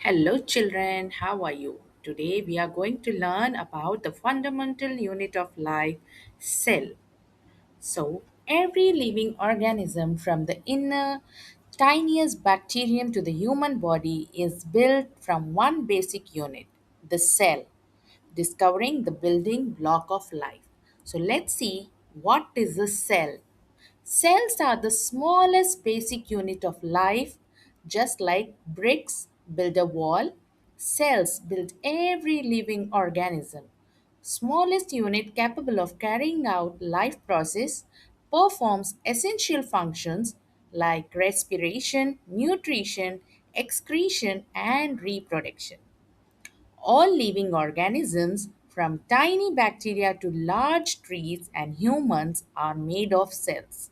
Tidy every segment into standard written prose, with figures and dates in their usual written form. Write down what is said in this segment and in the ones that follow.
Hello, children. How are you? Today, we are going to learn about the fundamental unit of life, cell. So, every living organism, from the inner, tiniest bacterium to the human body, is built from one basic unit, the cell, discovering the building block of life. So, let's see what is a cell. Cells are the smallest basic unit of life. Just like bricks build a wall, cells build every living organism. Smallest unit capable of carrying out life process performs essential functions like respiration, nutrition, excretion and reproduction. All living organisms, from tiny bacteria to large trees and humans, are made of cells.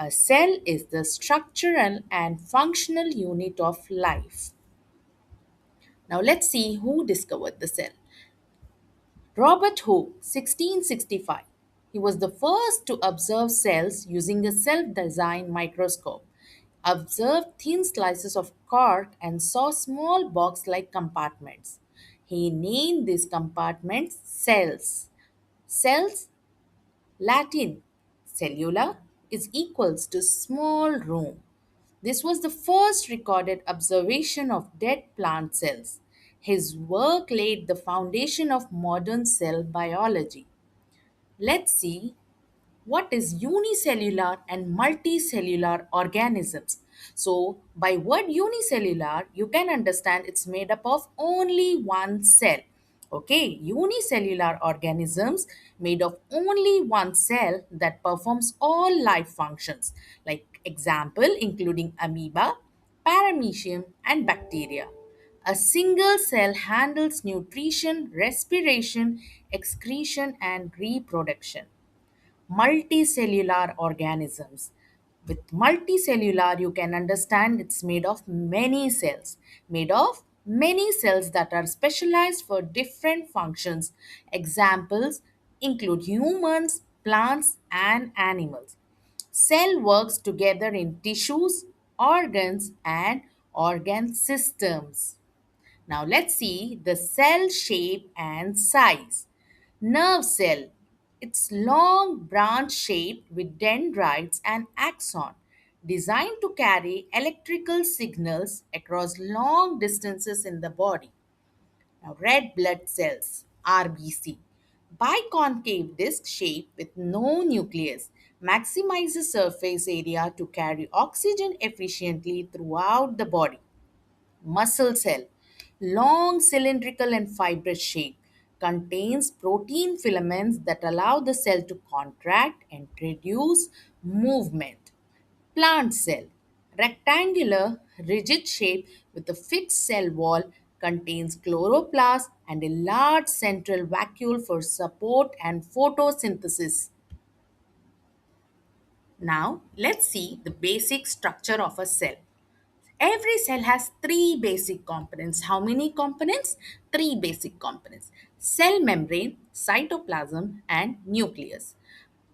A cell is the structural and functional unit of life. Now let's see who discovered the cell. Robert Hooke, 1665. He was the first to observe cells using a self-designed microscope. Observed thin slices of cork and saw small box-like compartments. He named these compartments cells. Cells, Latin cellula, is equals to small room. This was the first recorded observation of dead plant cells. His work laid the foundation of modern cell biology. Let's see what is unicellular and multicellular organisms. So, by word unicellular, you can understand it's made up of only one cell. Okay, unicellular organisms made of only one cell that performs all life functions, like example including amoeba, paramecium, and bacteria. A single cell handles nutrition, respiration, excretion, and reproduction. Multicellular organisms. With multicellular, you can understand it's made of many cells that are specialized for different functions. Examples include humans, plants, and animals. Cell works together in tissues, organs, and organ systems. Now let's see the cell shape and size. Nerve cell. It's long branch shaped with dendrites and axon, designed to carry electrical signals across long distances in the body. Now, red blood cells, RBC. Biconcave disc shape with no nucleus, maximizes surface area to carry oxygen efficiently throughout the body. Muscle cell, long cylindrical and fibrous shape, contains protein filaments that allow the cell to contract and reduce movement. Plant cell, rectangular, rigid shape with a fixed cell wall, contains chloroplast and a large central vacuole for support and photosynthesis. Now, let's see the basic structure of a cell. Every cell has three basic components. How many components? Three basic components: cell membrane, cytoplasm, and nucleus.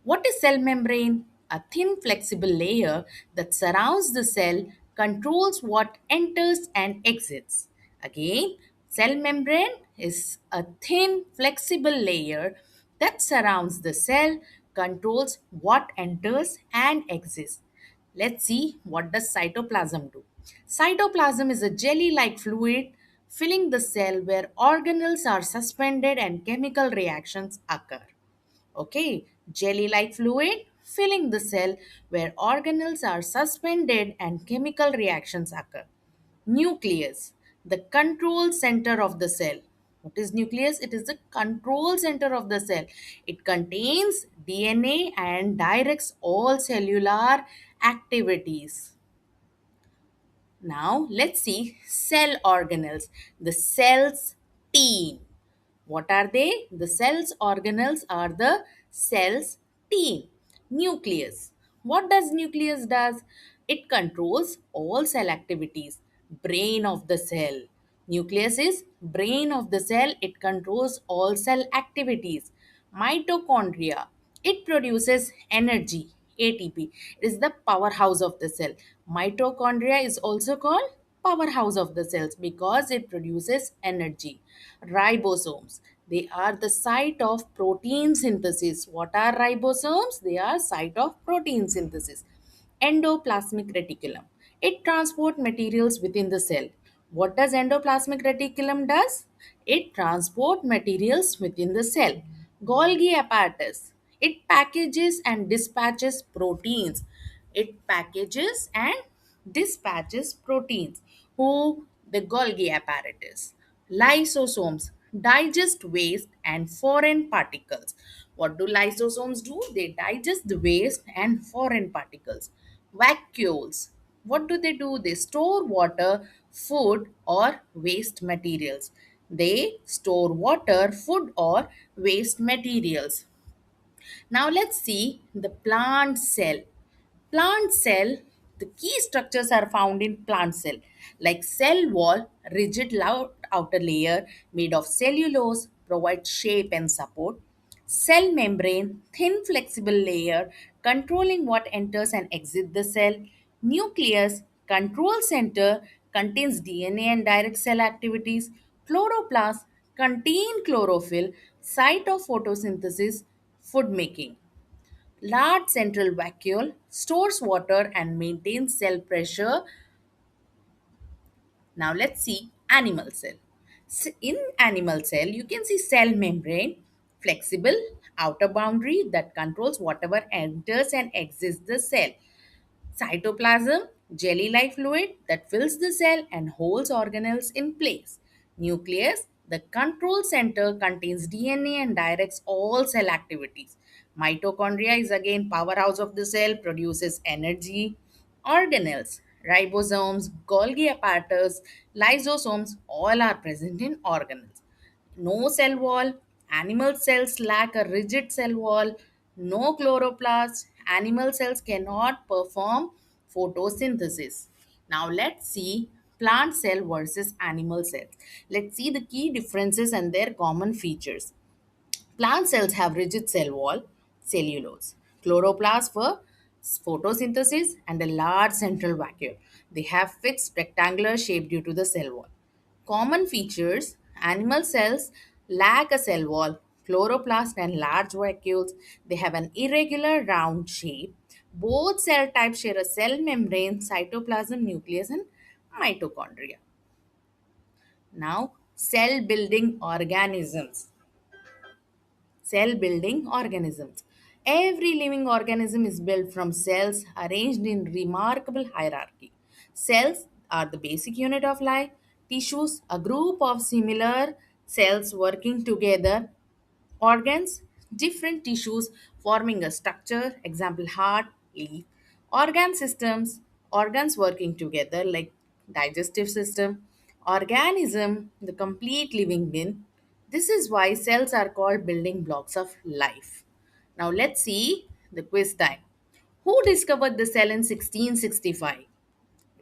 What is cell membrane? A thin, flexible layer that surrounds the cell, controls what enters and exits. Again, cell membrane is a thin, flexible layer that surrounds the cell, controls what enters and exits. Let's see what does cytoplasm do. Cytoplasm is a jelly-like fluid filling the cell where organelles are suspended and chemical reactions occur. Okay, jelly-like fluid filling the cell where organelles are suspended and chemical reactions occur. Nucleus, the control center of the cell. What is nucleus? It is the control center of the cell. It contains DNA and directs all cellular activities. Now, let's see cell organelles, the cell's team. What are they? The cell's organelles are the cell's team. Nucleus. What does nucleus does? It controls all cell activities. Brain of the cell. Nucleus is brain of the cell. It controls all cell activities. Mitochondria. It produces energy. ATP. It is the powerhouse of the cell. Mitochondria is also called powerhouse of the cells because it produces energy. Ribosomes. They are the site of protein synthesis. What are ribosomes? They are site of protein synthesis. Endoplasmic reticulum. It transports materials within the cell. What does endoplasmic reticulum does? It transport materials within the cell. Golgi apparatus. It packages and dispatches proteins. It packages and dispatches proteins. Who? The Golgi apparatus. Lysosomes digest waste and foreign particles. What do lysosomes do? They digest the waste and foreign particles. Vacuoles. What do they do? They store water, food, or waste materials. They store water, food, or waste materials. Now let's see the plant cell. Plant cell, the key structures are found in plant cell like cell wall, rigid outer layer made of cellulose provides shape and support. Cell membrane, thin flexible layer controlling what enters and exits the cell. Nucleus, control center contains DNA and direct cell activities. Chloroplast contain chlorophyll, site of photosynthesis, food making. Large central vacuole stores water and maintains cell pressure. Now let's see animal cell. In animal cell, you can see cell membrane, flexible outer boundary that controls whatever enters and exits the cell. Cytoplasm, jelly like fluid that fills the cell and holds organelles in place. Nucleus, the control center contains DNA and directs all cell activities. Mitochondria is again powerhouse of the cell, produces energy. Organelles, ribosomes, Golgi apparatus, lysosomes, all are present in organelles. No cell wall. Animal cells lack a rigid cell wall. No chloroplast. Animal cells cannot perform photosynthesis. Now let's see plant cell versus animal cells. Let's see the key differences and their common features. Plant cells have rigid cell wall, cellulose, chloroplast for photosynthesis, and a large central vacuole. They have fixed rectangular shape due to the cell wall. Common features: animal cells lack a cell wall, chloroplast, and large vacuoles. They have an irregular round shape. Both cell types share a cell membrane, cytoplasm, nucleus, and mitochondria. Now, cell building organisms. Cell building organisms. Every living organism is built from cells arranged in remarkable hierarchy. Cells are the basic unit of life. Tissues, a group of similar cells working together. Organs, different tissues forming a structure, example heart, leaf. Organ systems, organs working together like digestive system. Organism, the complete living being. This is why cells are called building blocks of life. Now let's see the quiz time. Who discovered the cell in 1665?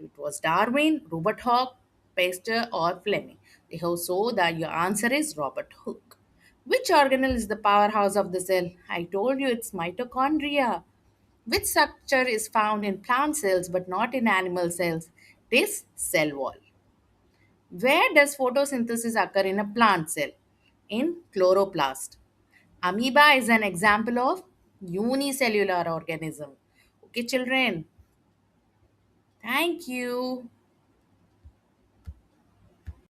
It was Darwin, Robert Hooke, Pasteur, or Fleming. We have so that your answer is Robert Hooke. Which organelle is the powerhouse of the cell? I told you it's mitochondria. Which structure is found in plant cells but not in animal cells? It is cell wall. Where does photosynthesis occur in a plant cell? In chloroplast. Amoeba is an example of unicellular organism. Okay, children. Thank you.